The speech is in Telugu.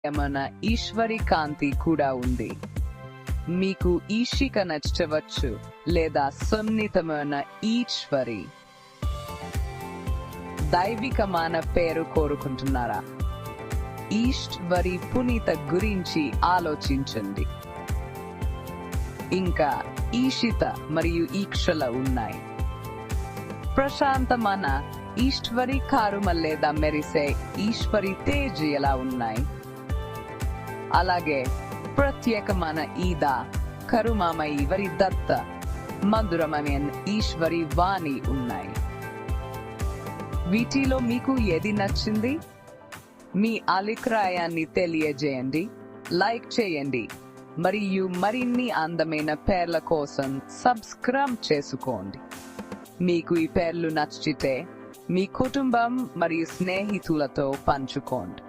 ఏమైనా ఈశ్వరి కాంతి కూడా ఉంది. మీకు ఈషిక నచ్చవచ్చు లేదా సున్నితమైన ఈశ్వరి దైవికమైన పేరు కోరుకుంటున్నారా? ఈశ్వరి పునీత గురించి ఆలోచించండి. ఇంకా ఈషిత మరియు ఈక్షల ఉన్నాయి. ప్రశాంతమైన ఈశ్వరి కారుమ లేదా మెరిసే ఈశ్వరి తేజ్ ఎలా ఉన్నాయి. అలాగే ప్రత్యేకమైన ఈద కరుమామయి వరి దత్త మధురమైన ఈశ్వరి వాణి ఉన్నాయి. వీటిలో మీకు ఏది నచ్చింది? మీ అభిప్రాయాన్ని తెలియజేయండి, లైక్ చేయండి మరియు మరిన్ని అందమైన పేర్ల కోసం సబ్స్క్రైబ్ చేసుకోండి. మీకు ఈ పేర్లు నచ్చితే మీ కుటుంబం మరియు స్నేహితులతో పంచుకోండి.